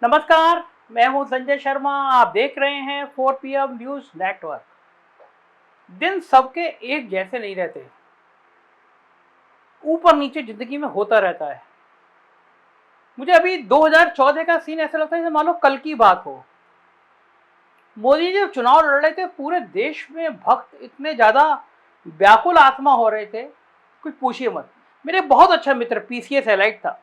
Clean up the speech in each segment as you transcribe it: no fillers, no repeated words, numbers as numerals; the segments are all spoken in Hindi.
नमस्कार, मैं हूं संजय शर्मा। आप देख रहे हैं 4 PM न्यूज़ नेटवर्क। दिन सबके एक जैसे नहीं रहते, ऊपर नीचे ज़िंदगी में होता रहता है। मुझे अभी 2014 का सीन ऐसा लगता है जैसे मान लो कल की बात हो। मोदी जी जब चुनाव लड़ रहे थे, पूरे देश में भक्त इतने ज़्यादा व्याकुल आत्मा हो रहे थे, कुछ पूछिए मत। मेरे बहुत अच्छा मित्र पीसीएस एलाइट था,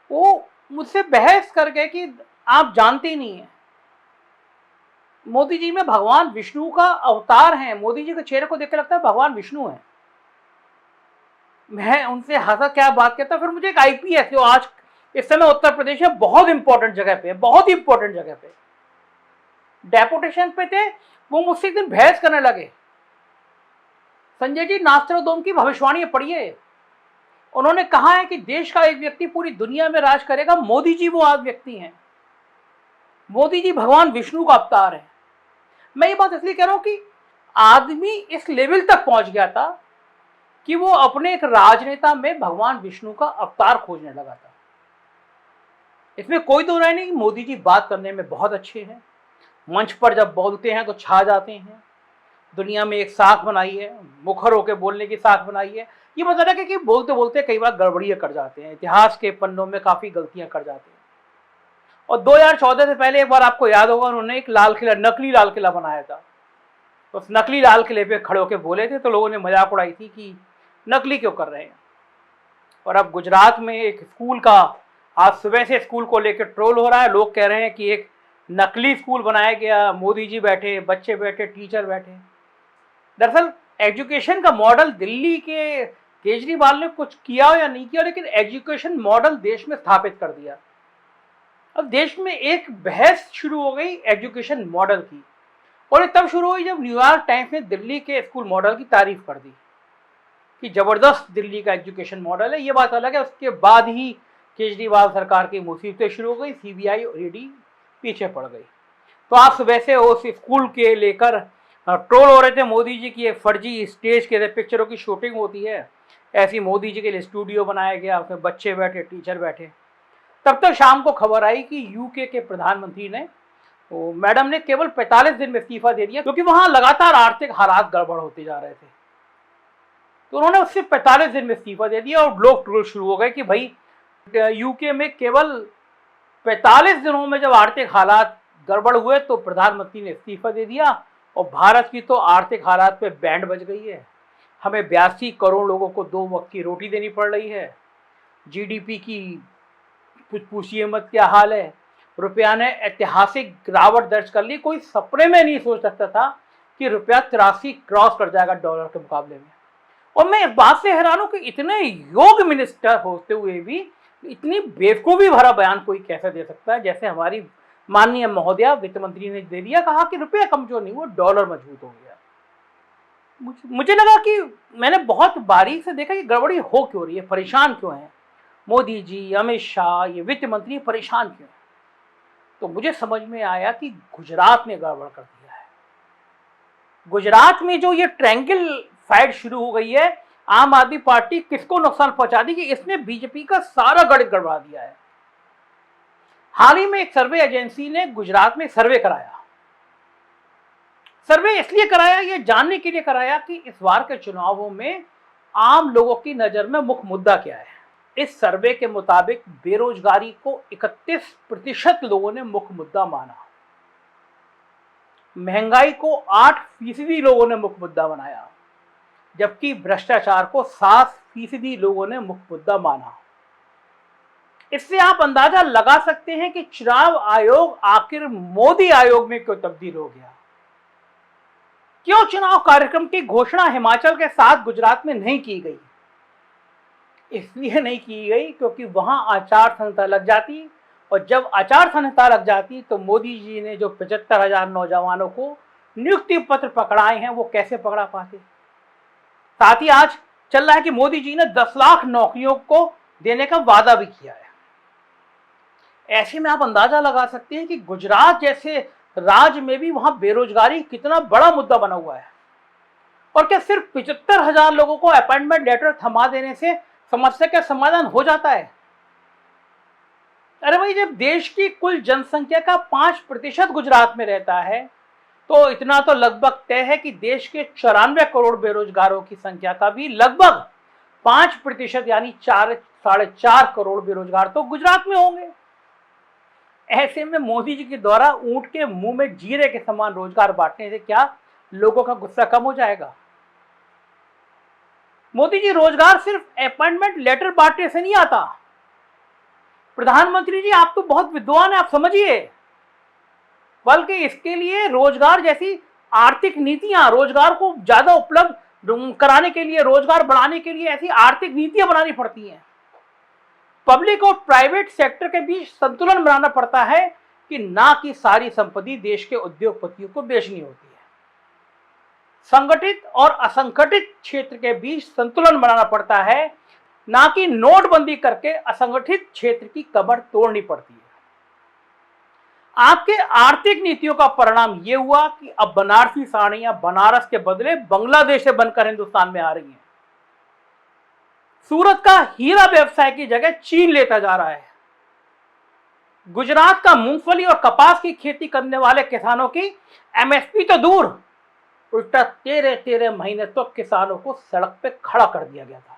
वो मुझसे बहस कर गए कि आप जानते ही नहीं हैं, मोदी जी में भगवान विष्णु का अवतार है। मोदी जी के चेहरे को देख के लगता है भगवान विष्णु है। मैं उनसे हंसा, क्या बात करता। फिर मुझे एक आईपीएस जो आज इस समय उत्तर प्रदेश में बहुत इंपॉर्टेंट जगह पे, बहुत ही इंपॉर्टेंट जगह पे डेपुटेशन पे थे, वो मुझसे एक दिन बहस करने लगे। संजय जी, नास्ट्रोडोम की भविष्यवाणी पढ़िए। उन्होंने कहा है कि देश का एक व्यक्ति पूरी दुनिया में राज करेगा। मोदी जी वो आज व्यक्ति हैं। मोदी जी भगवान विष्णु का अवतार है। मैं ये बात इसलिए कह रहा हूं कि आदमी इस लेवल तक पहुंच गया था कि वो अपने एक राजनेता में भगवान विष्णु का अवतार खोजने लगा था। इसमें कोई दो राय नहीं कि मोदी जी बात करने में बहुत अच्छे हैं, मंच पर जब बोलते हैं तो छा जाते हैं। दुनिया में एक साख बनाई है, मुखर होकर बोलने की साख बनाई है। ये मतलब है कि बोलते बोलते कई बार गड़बड़ियां कर जाते हैं, इतिहास के पन्नों में काफी गलतियां कर जाते हैं। और 2014 से पहले एक बार आपको याद होगा, उन्होंने एक लाल किला, नकली लाल किला बनाया था। उस नकली लाल किले पे खड़े होकर बोले थे तो लोगों ने मजाक उड़ाई थी कि नकली क्यों कर रहे हैं। और अब गुजरात में एक स्कूल का, आज सुबह से स्कूल को लेकर ट्रोल हो रहा है। लोग कह रहे हैं कि एक नकली स्कूल बनाया गया, मोदी जी बैठे, बच्चे बैठे, टीचर बैठे। दरअसल एजुकेशन का मॉडल दिल्ली के केजरीवाल ने कुछ किया हो या नहीं किया, लेकिन एजुकेशन मॉडल देश में स्थापित कर दिया। अब देश में एक बहस शुरू हो गई एजुकेशन मॉडल की, और ये तब शुरू हुई जब न्यूयॉर्क टाइम्स ने दिल्ली के स्कूल मॉडल की तारीफ कर दी कि जबरदस्त दिल्ली का एजुकेशन मॉडल है। ये बात अलग है। उसके बाद ही केजरीवाल सरकार की मुसीबतें शुरू हो गई, सीबीआई और ईडी पीछे पड़ गई। तो आज सुबह से उस स्कूल के लेकर ट्रोल हो रहे थे। मोदी जी की एक फर्जी स्टेज के पिक्चरों की शूटिंग होती है, ऐसी मोदी जी के लिए स्टूडियो बनाया गया, उसमें बच्चे बैठे, टीचर बैठे। तब तक शाम को खबर आई कि यूके के प्रधानमंत्री ने, तो मैडम ने केवल 45 दिन में इस्तीफा दे दिया, क्योंकि वहां लगातार आर्थिक हालात गड़बड़ होते जा रहे थे। तो उन्होंने उससे 45 दिन में इस्तीफा दे दिया और लोग ट्रोल शुरू हो गए कि भाई यूके में केवल 45 दिनों में जब आर्थिक हालात गड़बड़ हुए तो प्रधानमंत्री ने इस्तीफा दे दिया, और भारत की तो आर्थिक हालात पे बैंड बज गई है। हमें 82 करोड़ लोगों को 2 वक्त की रोटी देनी पड़ रही है। जीडीपी की कुछ पूछिए मत क्या हाल है। रुपया ने ऐतिहासिक गिरावट दर्ज कर ली। कोई सपने में नहीं सोच सकता था कि रुपया 83 क्रॉस कर जाएगा डॉलर के मुकाबले में। और मैं इस बात से हैरान हूं कि इतने योग्य मिनिस्टर होते हुए भी इतनी बेवकूफ़ी भरा बयान कोई कैसे दे सकता है, जैसे हमारी माननीय महोदया वित्त मंत्री ने दे दिया। कहा कि रुपया कमजोर नहीं, वो डॉलर मजबूत हो गया। मुझे लगा कि मैंने बहुत बारीक से देखा कि गड़बड़ी हो क्यों रही है, परेशान क्यों है मोदी जी, अमित शाह, ये वित्त मंत्री परेशान क्यों है। तो मुझे समझ में आया कि गुजरात ने गड़बड़ कर दिया है। गुजरात में जो ये ट्रायंगल फाइट शुरू हो गई है, आम आदमी पार्टी किसको नुकसान पहुंचा दी कि इसने बीजेपी का सारा गणित गड़बड़ा दिया है। हाल ही में एक सर्वे एजेंसी ने गुजरात में सर्वे कराया। सर्वे इसलिए कराया, ये जानने के लिए कराया कि इस बार के चुनावों में आम लोगों की नजर में मुख्य मुद्दा क्या है। इस सर्वे के मुताबिक बेरोजगारी को 31% लोगों ने मुख्य मुद्दा माना, महंगाई को 8% लोगों ने मुख्य मुद्दा बनाया, जबकि भ्रष्टाचार को 7% लोगों ने मुख्य मुद्दा माना। इससे आप अंदाजा लगा सकते हैं कि चुनाव आयोग आखिर मोदी आयोग में क्यों तब्दील हो गया। क्यों चुनाव कार्यक्रम की घोषणा हिमाचल के साथ गुजरात में नहीं की गई। इसलिए नहीं की गई क्योंकि वहां आचार संहिता लग जाती, और जब आचार संहिता लग जाती तो मोदी जी ने जो 75,000 नौजवानों को नियुक्ति पत्र पकड़ाए हैं वो कैसे पकड़ा पाते। साथ ही आज चल रहा है कि मोदी जी ने 10 लाख नौकरियों को देने का वादा भी किया है। ऐसे में आप अंदाजा लगा सकते हैं कि गुजरात जैसे राज्य में भी वहां बेरोजगारी कितना बड़ा मुद्दा बना हुआ है। और क्या सिर्फ 75,000 लोगों को अपॉइंटमेंट लेटर थमा देने से समस्या का समाधान हो जाता है। अरे भाई, जब देश की कुल जनसंख्या का 5% गुजरात में रहता है, तो इतना तो लगभग तय है कि देश के 94 करोड़ बेरोजगारों की संख्या का भी लगभग 5% यानी 4-4.5 करोड़ बेरोजगार तो गुजरात में होंगे। ऐसे में मोदी जी के द्वारा ऊंट के मुंह में जीरे के समान रोजगार बांटने से क्या लोगों का गुस्सा कम हो जाएगा? मोदी जी, रोजगार सिर्फ अपॉइंटमेंट लेटर बांटने से नहीं आता। प्रधानमंत्री जी, आप तो बहुत विद्वान हैं, आप समझिए, बल्कि इसके लिए रोजगार जैसी आर्थिक नीतियां, रोजगार को ज्यादा उपलब्ध कराने के लिए, रोजगार बढ़ाने के लिए ऐसी आर्थिक नीतियां बनानी पड़ती हैं। पब्लिक और प्राइवेट सेक्टर के बीच संतुलन बनाना पड़ता है कि ना कि सारी संपत्ति देश के उद्योगपतियों को बेचनी होती है। संगठित और असंगठित क्षेत्र के बीच संतुलन बनाना पड़ता है, ना कि नोटबंदी करके असंगठित क्षेत्र की कमर तोड़नी पड़ती है। आपके आर्थिक नीतियों का परिणाम यह हुआ कि अब बनारसी साड़ियां बनारस के बदले बांग्लादेश से बनकर हिंदुस्तान में आ रही हैं। सूरत का हीरा व्यवसाय की जगह चीन लेता जा रहा है। गुजरात का मूंगफली और कपास की खेती करने वाले किसानों की एमएसपी तो दूर, उल्टा 13 महीने तो किसानों को सड़क पे खड़ा कर दिया गया था।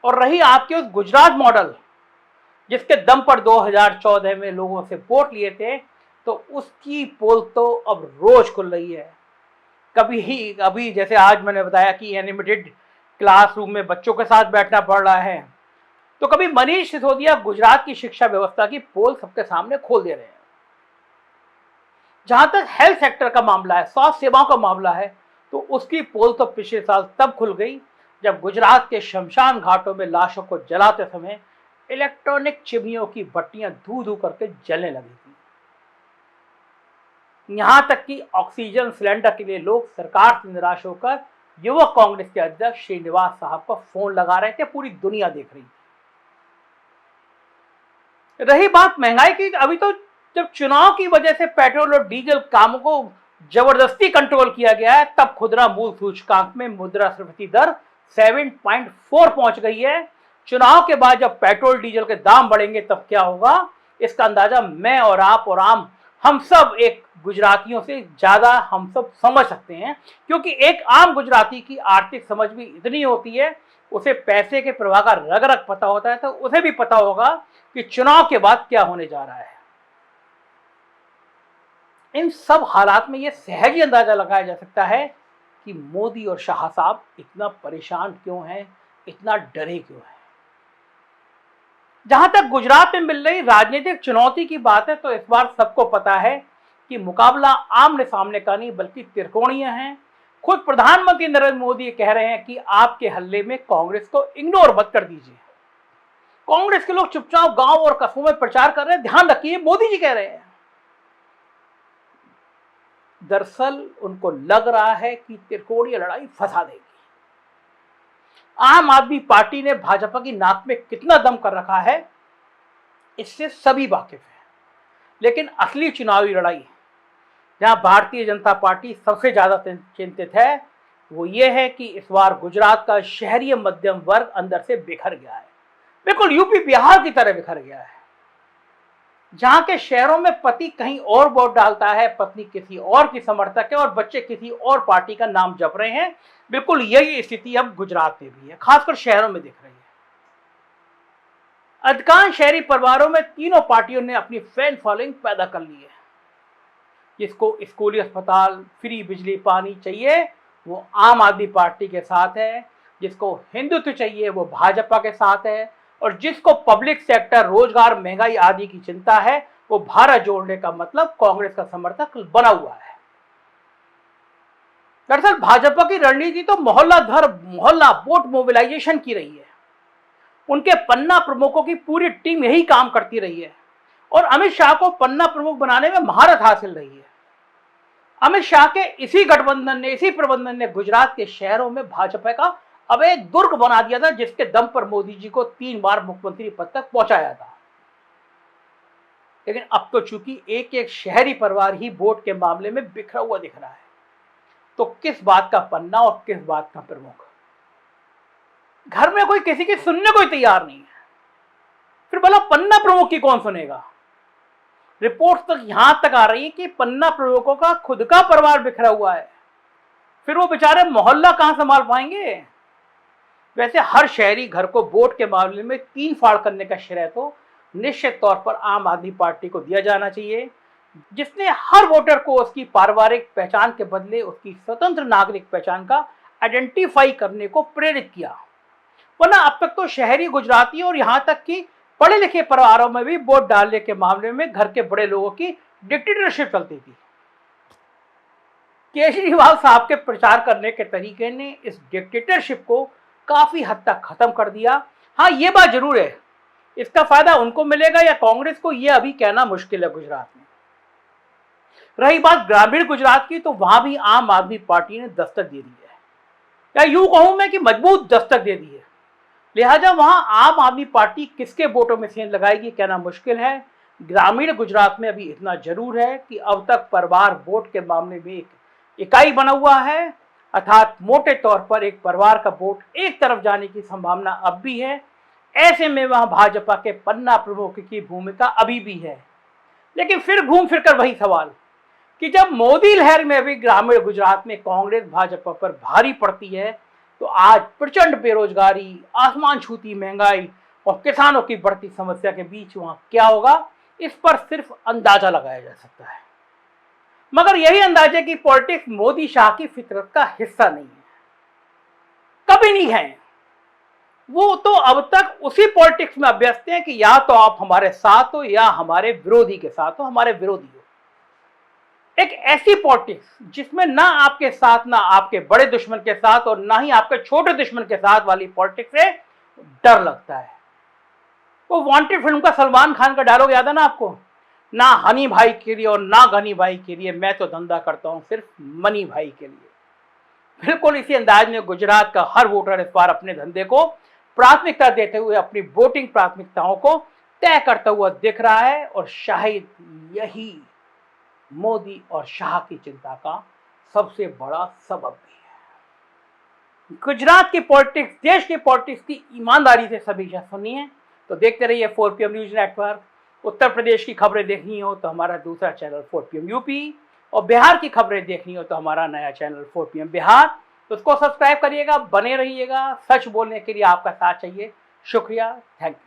और रही आपके उस गुजरात मॉडल जिसके दम पर 2014 में लोगों से वोट लिए थे, तो उसकी पोल तो अब रोज खुल रही है। अभी जैसे आज मैंने बताया कि एनिमेटेड क्लासरूम में बच्चों के साथ बैठना पड़ रहा है, तो कभी मनीष सिसोदिया गुजरात की शिक्षा व्यवस्था की पोल सबके सामने खोल दे रहे हैं। जहां तक हेल्थ सेक्टर का मामला है, स्वास्थ्य सेवाओं का मामला है, तो उसकी पोल तो पिछले साल तब खुल गई जब गुजरात के शमशान घाटों में लाशों को जलाते समय इलेक्ट्रॉनिक चिमनियों की भट्टियां धू धू करके जलने लगी थी। यहां तक कि ऑक्सीजन सिलेंडर के लिए लोग सरकार से निराश होकर युवक कांग्रेस के अध्यक्ष श्रीनिवास साहब को फोन लगा रहे थे। पूरी दुनिया देख रही थी। रही बात महंगाई की, अभी तो जब चुनाव की वजह से पेट्रोल और डीजल कामों को जबरदस्ती कंट्रोल किया गया है, तब खुदरा मूल्य सूचकांक में मुद्रास्फीति दर 7.4 पहुंच गई है। चुनाव के बाद जब पेट्रोल डीजल के दाम बढ़ेंगे तब क्या होगा, इसका अंदाजा मैं और आप और आम हम सब एक गुजरातियों से ज्यादा हम सब समझ सकते हैं, क्योंकि एक आम गुजराती की आर्थिक समझ भी इतनी होती है, उसे पैसे के प्रवाह का रग रग पता होता है, तो उसे भी पता होगा कि चुनाव के बाद क्या होने जा रहा है। इन सब हालात में यह सहज ही अंदाजा लगाया जा सकता है कि मोदी और शाह साहब इतना परेशान क्यों हैं, इतना डरे क्यों हैं। जहां तक गुजरात में मिल रही राजनीतिक चुनौती की बात है, तो इस बार सबको पता है कि मुकाबला आमने सामने का नहीं बल्कि त्रिकोणीय है। खुद प्रधानमंत्री नरेंद्र मोदी कह रहे हैं कि आपके हल्ले में कांग्रेस को इग्नोर मत कर दीजिए। कांग्रेस के लोग चुपचाप गांव और कस्बों में प्रचार कर रहे हैं, ध्यान रखिए, मोदी जी कह रहे हैं। दरअसल उनको लग रहा है कि त्रिकोणीय लड़ाई फंसा देगी। आम आदमी पार्टी ने भाजपा की नाक में कितना दम कर रखा है, इससे सभी वाकिफ हैं। लेकिन असली चुनावी लड़ाई जहां भारतीय जनता पार्टी सबसे ज्यादा चिंतित है, वो ये है कि इस बार गुजरात का शहरी मध्यम वर्ग अंदर से बिखर गया है, बिल्कुल यूपी बिहार की तरह बिखर गया है। जहां के शहरों में पति कहीं और वोट डालता है, पत्नी किसी और की समर्थक है और बच्चे किसी और पार्टी का नाम जप रहे हैं, बिल्कुल यही स्थिति अब गुजरात में भी है, खासकर शहरों में दिख रही है। अधिकांश शहरी परिवारों में तीनों पार्टियों ने अपनी फैन फॉलोइंग पैदा कर ली है। जिसको स्कूली अस्पताल, फ्री बिजली पानी चाहिए वो आम आदमी पार्टी के साथ है, जिसको हिंदुत्व चाहिए वो भाजपा के साथ है, और जिसको पब्लिक सेक्टर, रोजगार, महंगाई आदि की चिंता है वो भारत जोड़ने का मतलब कांग्रेस का समर्थक बना हुआ है। दरअसल भाजपा की रणनीति तो मोहल्ला दर मोहल्ला वोट मोबिलाइजेशन की रही है। उनके पन्ना प्रमुखों की पूरी टीम यही काम करती रही है और अमित शाह को पन्ना प्रमुख बनाने में महारत हासिल रही है। अमित शाह के इसी गठबंधन ने, इसी प्रबंधन ने गुजरात के शहरों में भाजपा का अब एक दुर्ग बना दिया था, जिसके दम पर मोदी जी को 3 बार मुख्यमंत्री पद तक पहुंचाया था। लेकिन अब तो चूंकि एक एक शहरी परिवार ही वोट के मामले में बिखरा हुआ दिख रहा है, तो किस बात का पन्ना और किस बात का प्रमुख? घर में कोई किसी की सुनने को तैयार नहीं है। फिर भला पन्ना प्रमुख की कौन सुनेगा? रिपोर्ट तक यहां तक आ रही है कि पन्ना प्रमुखों का खुद का परिवार बिखरा हुआ है, फिर वो बेचारे मोहल्ला कहां संभाल पाएंगे? वैसे हर शहरी घर को वोट के मामले में 3 फाड़ करने का श्रेय तो निश्चित तौर पर आम आदमी पार्टी को दिया जाना चाहिए, जिसने हर वोटर को उसकी पारिवारिक पहचान के बदले उसकी स्वतंत्र नागरिक पहचान का आइडेंटिफाई करने को प्रेरित किया। वरना अब तक तो शहरी गुजराती और यहां तक कि पढ़े लिखे परिवारों में भी वोट डालने के मामले में घर के बड़े लोगों की डिक्टेटरशिप चलती थी। केजरीवाल साहब के प्रचार करने के तरीके ने इस डिक्टेटरशिप को काफी हद तक खत्म कर दिया। हाँ, ये बात जरूर है, इसका फायदा उनको मिलेगा या कांग्रेस को, यह अभी कहना मुश्किल है गुजरात में। रही बात ग्रामीण गुजरात की, तो वहां भी आम आदमी पार्टी ने दस्तक दे दी है, या यूं कहूं मैं कि मजबूत दस्तक दे दी है। लिहाजा वहां आम आदमी पार्टी किसके वोटों में सेंध लगाएगी कहना मुश्किल है। ग्रामीण गुजरात में अभी इतना जरूर है कि अब तक परिवार वोट के मामले में एक इकाई बना हुआ है, अर्थात मोटे तौर पर एक परिवार का वोट एक तरफ जाने की संभावना अब भी है। ऐसे में वहां भाजपा के पन्ना प्रमुख की भूमिका अभी भी है। लेकिन फिर घूम फिरकर वही सवाल कि जब मोदी लहर में भी ग्रामीण गुजरात में कांग्रेस भाजपा पर भारी पड़ती है, तो आज प्रचंड बेरोजगारी, आसमान छूती महंगाई और किसानों की बढ़ती समस्या के बीच वहां क्या होगा, इस पर सिर्फ अंदाजा लगाया जा सकता है। मगर यही अंदाजे की पॉलिटिक्स मोदी शाह की फितरत का हिस्सा नहीं है, कभी नहीं है। वो तो अब तक उसी पॉलिटिक्स में अभ्यस्त हैं कि या तो आप हमारे साथ हो या हमारे विरोधी के साथ हो, हमारे विरोधी हो। एक ऐसी पॉलिटिक्स जिसमें ना आपके साथ, ना आपके बड़े दुश्मन के साथ और ना ही आपके छोटे दुश्मन के साथ वाली पॉलिटिक्स से डर लगता है। वो वांटेड फिल्म का सलमान खान का डायलॉग याद है ना आपको? ना हनी भाई के लिए और ना गनी भाई के लिए, मैं तो धंधा करता हूं सिर्फ मनी भाई के लिए। बिल्कुल इसी अंदाज में गुजरात का हर वोटर इस बार अपने धंधे को प्राथमिकता देते हुए अपनी वोटिंग प्राथमिकताओं को तय करता हुआ दिख रहा है, और शायद यही मोदी और शाह की चिंता का सबसे बड़ा सबब भी है। गुजरात की पॉलिटिक्स, देश की पॉलिटिक्स की ईमानदारी से समीक्षा सुनी है तो देखते रहिए 4PM news network. Uttar Pradesh की खबरें देखनी हो तो हमारा दूसरा चैनल 4PM यूपी, और बिहार की खबरें देखनी हो तो हमारा नया चैनल 4PM बिहार। तो उसको सब्सक्राइब करिएगा, बने रहिएगा। सच बोलने के लिए आपका साथ चाहिए। शुक्रिया, थैंक यू।